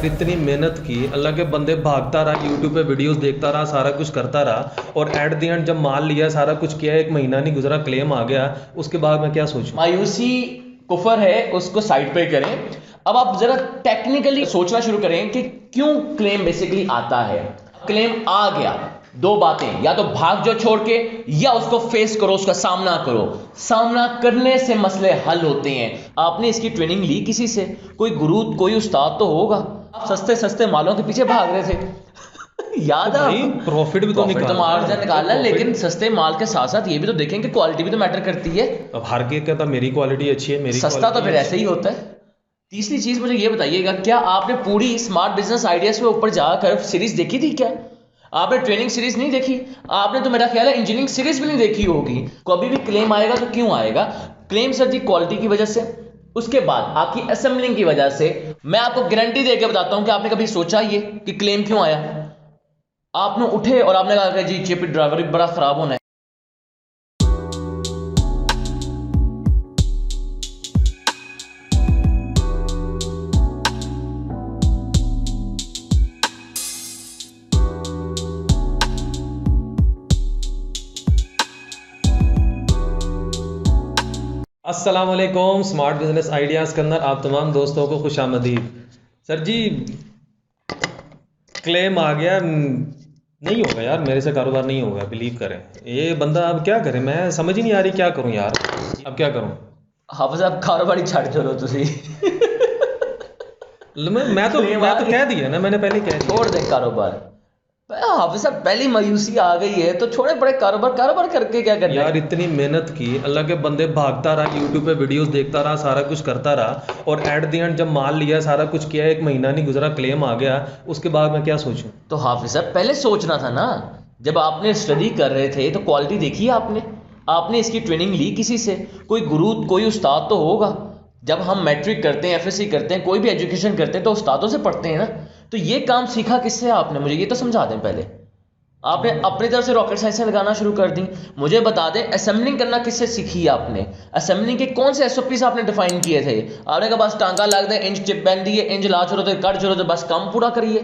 इतनी मेहनत की, अल्लाह के बंदे भागता रहा, यूट्यूब पे वीडियोस देखता रहा, सारा कुछ करता रहा, और एट द एंड जब माल लिया, सारा कुछ किया, एक महीना नहीं गुजरा, क्लेम आ गया। उसके बाद मैं क्या सोचूं? मायूसी कुफर है, उसको साइड पे करें। अब आप जरा टेक्निकली सोचना शुरू करें कि क्यों क्लेम बेसिकली आता है। क्लेम आ गया, दो बातें, या तो भाग जाओ छोड़ के, या उसको फेस करो, उसका सामना करो। सामना करने से मसले हल होते हैं। आपने इसकी ट्रेनिंग ली किसी से, कोई गुरु, कोई उस्ताद तो होगा। आप सस्ते सस्ते मालों के पीछे भाग रहे थे याद तो है? भाई प्रॉफिट भी तो प्रॉफिट तो मार्जिन निकालना है, लेकिन सस्ते माल के साथ साथ ये भी तो देखें कि क्वालिटी भी तो मैटर करती है। अब हर के कहता मेरी क्वालिटी अच्छी है, मेरी सस्ता तो quality फिर ऐसे ही होता है। तीसरी चीज मुझे ये बताइएगा, क्या आपने पूरी स्मार्ट बिजनेस आइडियाज के ऊपर जाकर सीरीज देखी थी क्या? आपने ट्रेनिंग सीरीज नहीं देखी? आपने तो मेरा ख्याल है इंजीनियरिंग सीरीज भी नहीं देखी होगी। कभी भी क्लेम आएगा तो क्यों आएगा? क्लेम सर जी क्वालिटी की वजह से, उसके बाद आपकी असेंबलिंग की वजह से। मैं आपको गारंटी देकर बताता हूं कि आपने कभी सोचा ये कि क्लेम क्यों आया? आपने उठे और आपने कहा कि जी चिप ड्राइवर भी बड़ा खराब होना है। अस्सलाम वालेकुम। स्मार्ट बिजनेस आइडियाज़ के अंदर आप तमाम दोस्तों को खुश आमदीद। सर जी क्लेम आ गया, नहीं होगा यार, मेरे से कारोबार नहीं होगा, बिलीव करें। ये बंदा अब क्या करे, मैं समझ ही नहीं आ रही क्या करूं यार, अब क्या करूं? हाफिज साहब कारोबार ही छड़ छोड़ो तुसी मैं तो कह दिया ना, मैंने पहले कह दिया। छोड़ दे कारोबार। हाफिज साहब पहली मायूसी आ गई है तो छोड़े पड़े कारोबार। कारोबार करके क्या करना यार है? इतनी मेहनत की, अल्लाह के बंदे भागता रहा, यूट्यूब पे वीडियोस देखता रहा, सारा कुछ करता रहा, और एट द एंड जब माल लिया, सारा कुछ किया, एक महीना नहीं गुजरा, क्लेम आ गया। उसके बाद मैं क्या सोचूं? तो हाफिज साहब पहले सोचना था ना, जब आपने स्टडी कर रहे थे तो क्वालिटी देखी है आपने? आपने इसकी ट्रेनिंग ली किसी से, कोई गुरु, कोई उस्ताद तो होगा। जब हम मैट्रिक करते हैं, एफएससी करते हैं, कोई भी एजुकेशन करते हैं तो उस्तादों से पढ़ते हैं ना। तो ये काम सीखा किससे आपने? मुझे ये तो समझा दें पहले। आपने अपनी तरफ से रॉकेट साइंस लगाना शुरू कर दी। मुझे बता दें असेंबलिंग करना किससे सीखी आपने? असेंबलिंग के कौन से एसओपीस आपने डिफाइन किए थे? आपने कहा बस टांका लग दे, इंच चिप बन दी है, इंच ला छोड़ो तो कट छोड़ो तो बस काम पूरा करिए।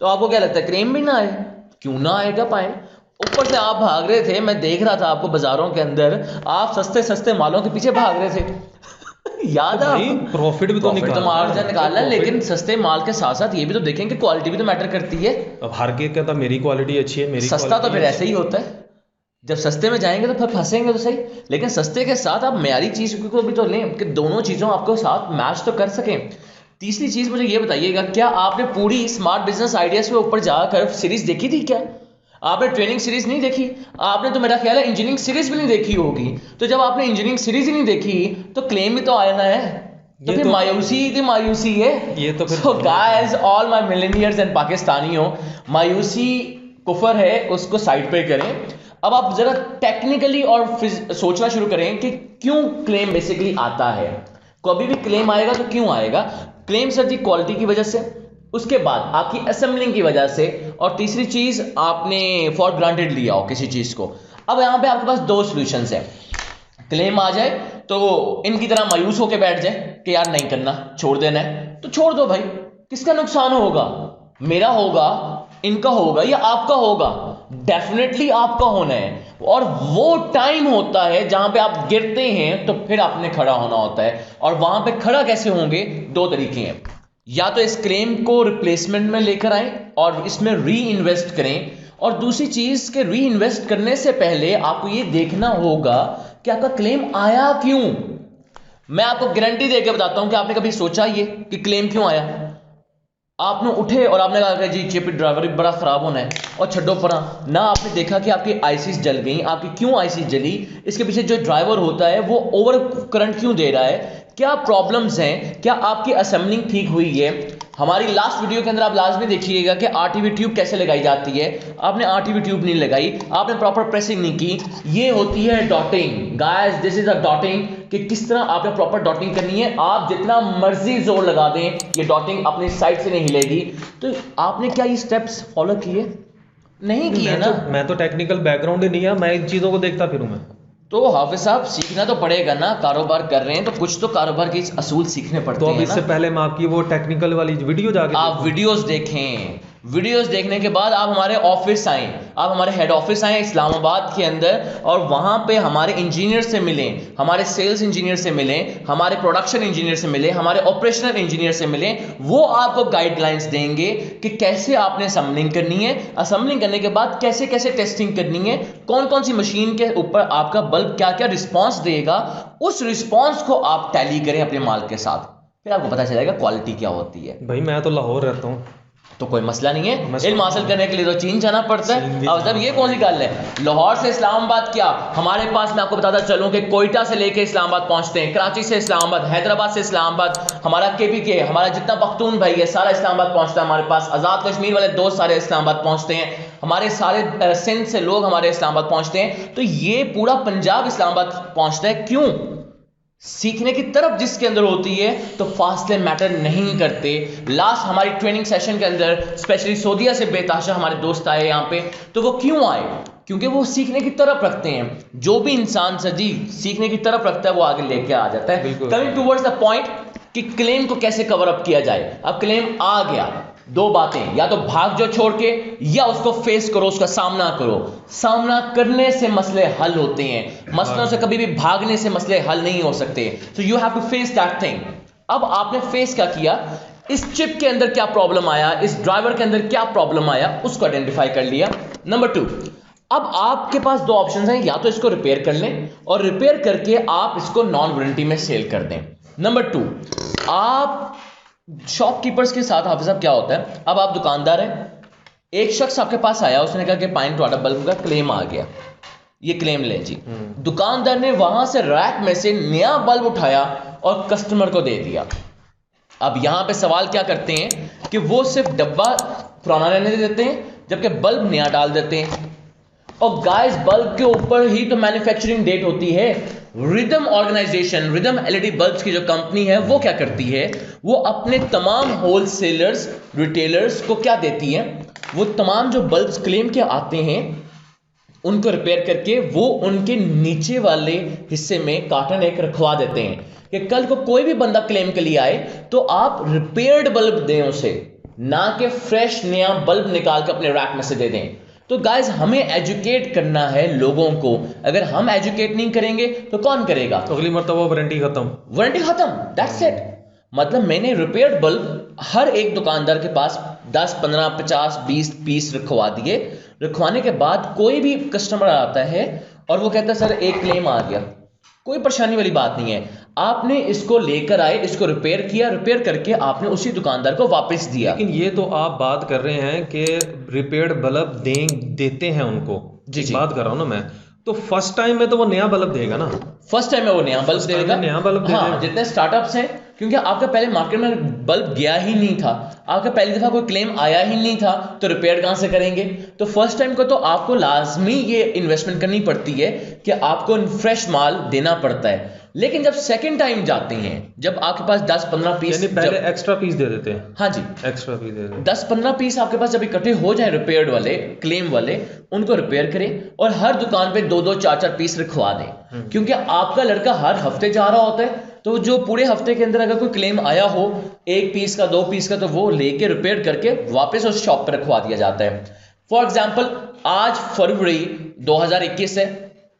तो आपको क्या लगता है क्लेम भी ना आए? क्यों ना आएगा पाए? ऊपर से आप भाग रहे थे, मैं देख रहा था आपको बाजारों के अंदर, आप सस्ते सस्ते मालों के पीछे भाग रहे थे याद है भाई आपको? प्रॉफिट भी तो प्रॉफिट तो मार्जिन निकालना है, लेकिन सस्ते माल के साथ साथ ये भी तो देखें कि क्वालिटी भी तो मैटर करती है। अब हर के कहता मेरी क्वालिटी अच्छी है, मेरी सस्ता तो quality फिर अच्छी ऐसे ही होता है। जब सस्ते में जाएंगे तो फिर फंसेंगे तो सही, लेकिन सस्ते के साथ आप मयारी चीज को भी तो लें कि दोनों चीजों आपको साथ मैच तो कर सकें। तीसरी चीज मुझे ये बताइएगा, क्या आपने पूरी स्मार्ट बिजनेस आइडियाज के ऊपर जाकर सीरीज देखी थी क्या? आपने ट्रेनिंग सीरीज नहीं देखी? आपने तो मेरा ख्याल है इंजीनियरिंग सीरीज भी नहीं देखी होगी। तो जब आपने इंजीनियरिंग सीरीज ही नहीं देखी तो क्लेम भी तो आना है। तो ये फिर तो- मायूसी ही मायूसी है। ये तो फिर so guys, all my millionaires and पाकिस्तानियों, मायूसी कुफर है, उसको साइड पे करें। अब आप जरा टेक्निकली और सोचना शुरू करें कि क्यों क्लेम बेसिकली आता है। कभी भी क्लेम आएगा तो क्यों आएगा? क्लेम सर जी क्वालिटी की वजह से, उसके बाद आपकी असेंबलिंग की वजह से, और तीसरी चीज आपने फॉर ग्रांटेड लिया हो किसी चीज को। अब यहां पे आपके पास दो सॉल्यूशंस है। क्लेम आ जाए तो इनकी तरह मायूस होकर बैठ जाए कि यार नहीं करना, छोड़ देना है, तो छोड़ दो भाई। किसका नुकसान होगा? मेरा होगा, इनका होगा, या आपका होगा? डेफिनेटली आपका होना है। और वो टाइम होता है जहां पे आप गिरते हैं तो फिर आपने खड़ा होना होता है। और वहां पे खड़ा कैसे होंगे? दो तरीके हैं। या तो इस क्लेम को रिप्लेसमेंट में लेकर आए और इसमें री इन्वेस्ट करें, और दूसरी चीज के री इन्वेस्ट करने से पहले आपको यह देखना होगा कि आपका क्लेम आया क्यों। मैं आपको गारंटी देकर बताता हूं कि आपने कभी सोचा ये कि क्लेम क्यों आया? आपने उठे और आपने कहा कि जी चिप ड्राइवर भी बड़ा खराब होना है, और छड्डो परा ना। आपने देखा कि आपकी आईसीस जल गई। आपकी क्यों आईसीस जली? इसके पीछे जो ड्राइवर होता है वो ओवर करंट क्यों दे रहा है? क्या प्रॉब्लम्स हैं? क्या आपकी असेंबलिंग ठीक हुई है? हमारी लास्ट वीडियो के अंदर आप लाजमी देखिएगा कि आरटीवी ट्यूब कैसे लगाई जाती है। आपने आरटीवी ट्यूब नहीं लगाई, आपने प्रॉपर प्रेसिंग नहीं की। ये होती है डॉटिंग। गाइस दिस इज अ डॉटिंग, कि किस तरह आपने प्रॉपर डॉटिंग करनी है। आप जितना मर्जी जोर लगा दें, ये डॉटिंग अपनी साइड से नहीं हिलेगी। तो आपने क्या ये स्टेप्स फॉलो किए? नहीं किए ना। मैं तो टेक्निकल बैकग्राउंड ही नहीं है, मैं इन चीज़ों को देखता फिरूं मैं। तो हाफिज साहब सीखना तो पड़ेगा ना, कारोबार कर रहे हैं तो कुछ तो कारोबार के असूल सीखने पड़ते तो हैं अब इससे ना। पहले मैं आपकी वो टेक्निकल वाली वीडियो जाके आप वीडियोस देखें, वीडियोस देखने के बाद आप हमारे ऑफिस आए, आप हमारे हेड ऑफिस आए इस्लामाबाद के अंदर, और वहां पे हमारे इंजीनियर से मिलें, हमारे सेल्स इंजीनियर से मिलें, हमारे प्रोडक्शन इंजीनियर से मिलें, हमारे ऑपरेशनल इंजीनियर से मिलें। वो आपको गाइडलाइंस देंगे कि कैसे आपने असेंबलिंग करनी है, असेंबलिंग करने के बाद कैसे कैसे टेस्टिंग करनी है, कौन कौन सी मशीन के ऊपर आपका बल्ब क्या क्या रिस्पॉन्स देगा, उस रिस्पॉन्स को आप टैली करें अपने माल के साथ, फिर आपको पता चलेगा क्वालिटी क्या होती है। भाई मैं तो लाहौर रहता हूँ, तो कोई मसला नहीं है, मैं इल्म हासिल करने के लिए तो चीन जाना पड़ता है। अब जब ये कौन सी गल है, लाहौर से इस्लामाबाद क्या, हमारे पास मैं आपको बताता चलूं कि कोयटा से लेके इस्लामाबाद पहुंचते हैं, कराची से इस्लामाबाद, हैदराबाद से इस्लामाबाद, हमारा केपीके, हमारा जितना पख्तून भाई है सारा इस्लामाबाद पहुंचता है हमारे पास, आज़ाद कश्मीर वाले दोस्त सारे इस्लामाबाद पहुंचते हैं, हमारे सारे सिंध से लोग हमारे इस्लामाबाद पहुंचते हैं, तो ये पूरा पंजाब इस्लामाबाद पहुंचता है। क्यों? सीखने की तरफ जिसके अंदर होती है तो फासले मैटर नहीं करते। लास्ट हमारी ट्रेनिंग सेशन के अंदर स्पेशली सऊदीया से बेताशा हमारे दोस्त आए यहाँ पे, तो वो क्यों आए? क्योंकि वो सीखने की तरफ रखते हैं। जो भी इंसान सजी सीखने की तरफ रखता है वो आगे लेके आ जाता है। कमिंग टूवर्ड्स द पॉइंट कि क्लेम को कैसे कवर अप किया जाए। अब क्लेम आ गया, दो बातें, या तो भाग जो छोड़ के, या उसको फेस करो, उसका सामना करो। सामना करने से मसले हल होते हैं, मसलों से कभी भी भागने से मसले हल नहीं हो सकते। So you have to face that thing. अब आपने फेस क्या किया, इस चिप के अंदर क्या प्रॉब्लम आया, इस ड्राइवर के अंदर क्या प्रॉब्लम आया, उसको आइडेंटिफाई कर लिया। नंबर 2, अब आपके पास दो ऑप्शंस हैं, या तो इसको रिपेयर कर लें और रिपेयर करके आप इसको नॉन वारंटी में सेल कर दें। नंबर 2, आप शॉपकीपर्स के साथ हाफिज साहब क्या होता है, अब आप दुकानदार हैं, एक शख्स आपके पास आया, उसने कहा कि पाइन टोडा बल्ब का क्लेम आ गया, ये क्लेम ले जी। दुकानदार ने वहां से रैक में से नया बल्ब उठाया और कस्टमर को दे दिया। अब यहां पे सवाल क्या करते हैं कि वो सिर्फ डब्बा पुराना रहने देते हैं जबकि बल्ब नया डाल देते हैं। और गाइस बल्ब के ऊपर ही तो मैन्युफैक्चरिंग डेट होती है। Rhythm organisation, rhythm LED bulbs की जो कंपनी है वो क्या करती है, वो अपने तमाम होलसेलर्स, रिटेलर्स को क्या देती है, वो तमाम जो बल्ब्स क्लेम के आते हैं उनको रिपेयर करके वो उनके नीचे वाले हिस्से में कार्टन एक रखवा देते हैं कि कल को कोई भी बंदा क्लेम के लिए आए तो आप रिपेयर्ड बल्ब दें उसे, ना कि फ्रेश नया बल्ब निकाल के अपने रैक में से दे दें। तो गाइस हमें एजुकेट करना है लोगों को, अगर हम एजुकेट नहीं करेंगे तो कौन करेगा? तो अगली मरतबा वारंटी खत्म, वारंटी खत्म, दैट्स इट। मतलब मैंने रिपेयर्ड बल्ब हर एक दुकानदार के पास 10, 15, 50, 20 पीस रखवा दिए। रखवाने के बाद कोई भी कस्टमर आता है और वो कहता है सर एक क्लेम आ गया, कोई परेशानी वाली बात नहीं है, आपने इसको लेकर आए, इसको रिपेयर किया, रिपेयर करके आपने उसी दुकानदार को वापस दिया। लेकिन ये तो आप बात कर रहे हैं कि रिपेयर्ड बल्ब देते हैं उनको, जी जी, बात कर रहा हूँ ना मैं। तो फर्स्ट टाइम में तो वो नया बल्ब देगा ना, फर्स्ट टाइम में वो नया बल्ब देगा, नया बल्ब दे देगा। जितने स्टार्टअप्स हैं, क्योंकि आपका पहले मार्केट में बल्ब गया ही नहीं था, आपका पहली दफा कोई क्लेम आया ही नहीं था, तो रिपेयर कहां से करेंगे? तो फर्स्ट टाइम को तो आपको लाजमी ये इन्वेस्टमेंट करनी पड़ती है कि आपको फ्रेश माल देना पड़ता है। लेकिन जब सेकंड टाइम जाते हैं, जब आपके पास 10-15 पीस, यानी पहले एक्स्ट्रा पीस दे देते हैं। हाँ जी, एक्स्ट्रा पीस दे देते हैं। 10-15 पीस आपके पास जब इकट्ठे हो जाए रिपेयर्ड वाले, क्लेम वाले, उनको रिपेयर करें और हर दुकान पे 2-2, 4-4 पीस रखवा दें। क्योंकि आपका लड़का हर हफ्ते जा रहा होता है, तो जो पूरे हफ्ते के अंदर अगर कोई क्लेम आया हो 1 पीस का, 2 पीस का, तो वो लेके रिपेयर करके वापस उस शॉप पर रखवा दिया जाता है। फॉर एग्जाम्पल आज फरवरी 2021 है,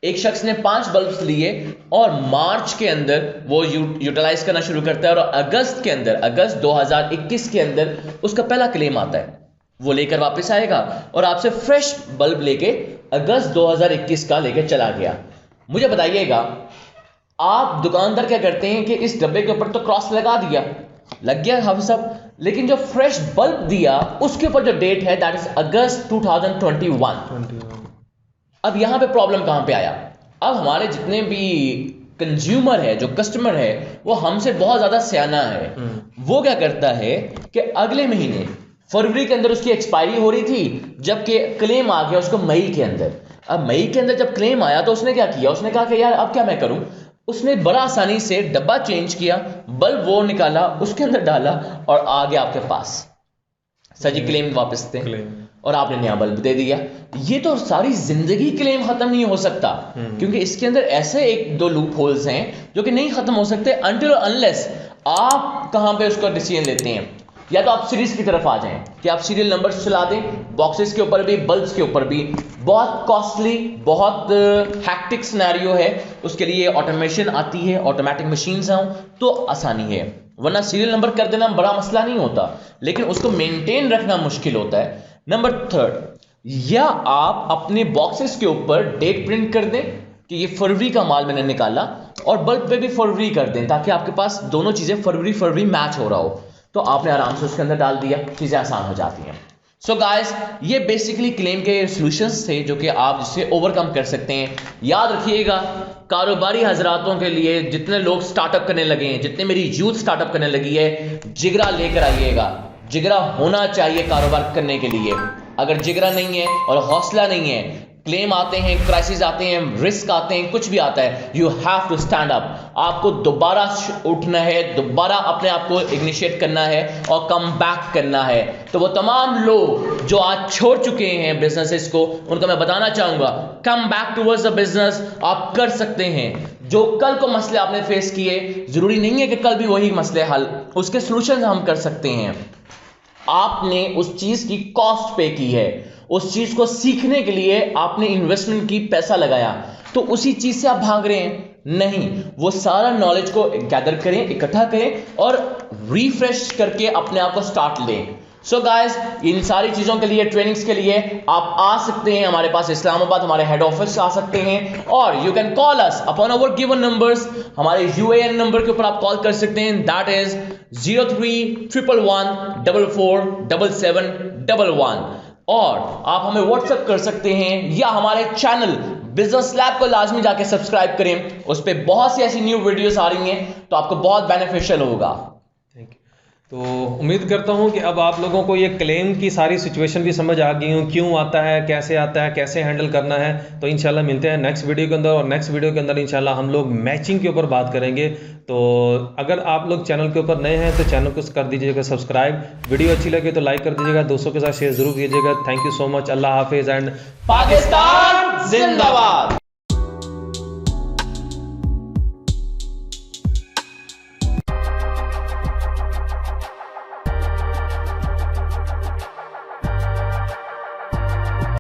एक शख्स ने 5 बल्ब्स लिए और मार्च के अंदर वो यूटिलाइज करना शुरू करता है और अगस्त के अंदर, अगस्त 2021 के अंदर उसका पहला क्लेम आता है। वो लेकर वापस आएगा और आपसे फ्रेश बल्ब लेके अगस्त 2021 का लेके चला गया। मुझे बताइएगा, आप दुकानदार क्या करते हैं कि इस डब्बे के ऊपर तो क्रॉस लगा दिया, लग गया हाफिज साहब, लेकिन जो फ्रेश बल्ब दिया उसके ऊपर जो डेट है दैट इज अगस्त 2021। अब यहां पे प्रॉब्लम कहां पे आया? अब हमारे जितने भी कंज्यूमर है, जो कस्टमर है, वो हमसे बहुत ज्यादा सियाना है। वो क्या करता है कि अगले महीने फरवरी के अंदर उसकी एक्सपायरी हो रही थी, जबकि क्लेम आ गया उसको मई के अंदर। अब मई के अंदर जब क्लेम आया तो उसने क्या किया, उसने कहा कि यार अब क्या मैं करूं, उसने बड़ा आसानी से डब्बा चेंज किया, बल्ब वो निकाला, उसके अंदर डाला और आ गया आपके पास, सर जी क्लेम वापस थे। और आपने नया बल्ब दे दिया। ये तो सारी जिंदगी क्लेम खत्म नहीं हो सकता, क्योंकि इसके अंदर ऐसे एक दो लूप होल्स हैं जो कि नहीं खत्म हो सकते अनटिल अनलेस आप कहां पे उसका डिसीजन लेते हैं। या तो आप सीरीज की तरफ आ जाएं कि आप सीरियल नंबर्स चला दें, बॉक्सेस के ऊपर भी, बल्ब्स के ऊपर भी। बहुत कॉस्टली, बहुत हैक्टिक सिनेरियो है, उसके लिए ऑटोमेशन आती है, ऑटोमेटिक मशीन्स हों तो आसानी है, वरना सीरियल नंबर कर देना बड़ा मसला नहीं होता, लेकिन उसको मेंटेन रखना मुश्किल होता है। नंबर थर्ड, या आप अपने बॉक्सेस के ऊपर डेट प्रिंट कर दें कि ये फरवरी का माल मैंने निकाला, और बल्ब पे भी फरवरी कर दें, ताकि आपके पास दोनों चीजें फरवरी मैच हो रहा हो, तो आपने आराम से उसके अंदर डाल दिया, चीजें आसान हो जाती हैं। सो गाइस, ये बेसिकली क्लेम के सॉल्यूशंस थे जो कि आप जिससे ओवरकम कर सकते हैं। याद रखिएगा, कारोबारी हजरातों के लिए, जितने लोग स्टार्टअप करने लगे हैं, जितने मेरी यूथ स्टार्टअप करने लगी है, जिगरा लेकर आइएगा। जिगरा होना चाहिए कारोबार करने के लिए। अगर जिगरा नहीं है और हौसला नहीं है, क्लेम आते हैं, क्राइसिस आते हैं, रिस्क आते हैं, कुछ भी आता है, you have to stand up. आपको दोबारा उठना है, दोबारा अपने आप को इग्निशिएट करना है और कम बैक करना है। तो वो तमाम लोग जो आज छोड़ चुके हैं बिजनेसेस को, उनको मैं बताना चाहूंगा, come back towards the business. आप कर सकते हैं। जो कल को मसले आपने फेस किए, जरूरी नहीं है कि कल भी वही मसले हल, उसके सॉल्यूशन हम कर सकते हैं। आपने उस चीज की कॉस्ट पे की है, उस चीज को सीखने के लिए आपने इन्वेस्टमेंट की, पैसा लगाया, तो उसी चीज से आप भाग रहे हैं? नहीं, वो सारा नॉलेज को गैदर करें, इकट्ठा करें और रिफ्रेश करके अपने आप को स्टार्ट लें। सो गाइस, इन सारी चीजों के लिए, ट्रेनिंग्स के लिए आप आ सकते हैं हमारे पास इस्लामाबाद, हमारे हेड ऑफिस आ सकते हैं, और you can call us upon our given numbers. हमारे UAN नंबर के ऊपर आप कॉल कर सकते हैं, दैट इज 0311147711, और आप हमें व्हाट्सएप कर सकते हैं, या हमारे चैनल बिजनेस लैब को लाजमी जाके सब्सक्राइब करें। उस पर बहुत सी ऐसी न्यू वीडियोस आ रही हैं, तो आपको बहुत बेनिफिशियल होगा। Thank you. तो उम्मीद करता हूँ कि अब आप लोगों को ये क्लेम की सारी सिचुएशन भी समझ आ गई हूँ, क्यों आता है, कैसे हैंडल करना है। तो इंशाल्लाह मिलते हैं नेक्स्ट वीडियो के अंदर, और नेक्स्ट वीडियो के अंदर इंशाल्लाह हम लोग मैचिंग के ऊपर बात करेंगे। तो अगर आप लोग चैनल के ऊपर नए हैं तो चैनल को कर दीजिएगा सब्सक्राइब, वीडियो अच्छी लगे तो लाइक कर दीजिएगा, दोस्तों के साथ शेयर जरूर कीजिएगा। Thank you so much. अल्लाह हाफिज़ एंड पाकिस्तान जिंदाबाद।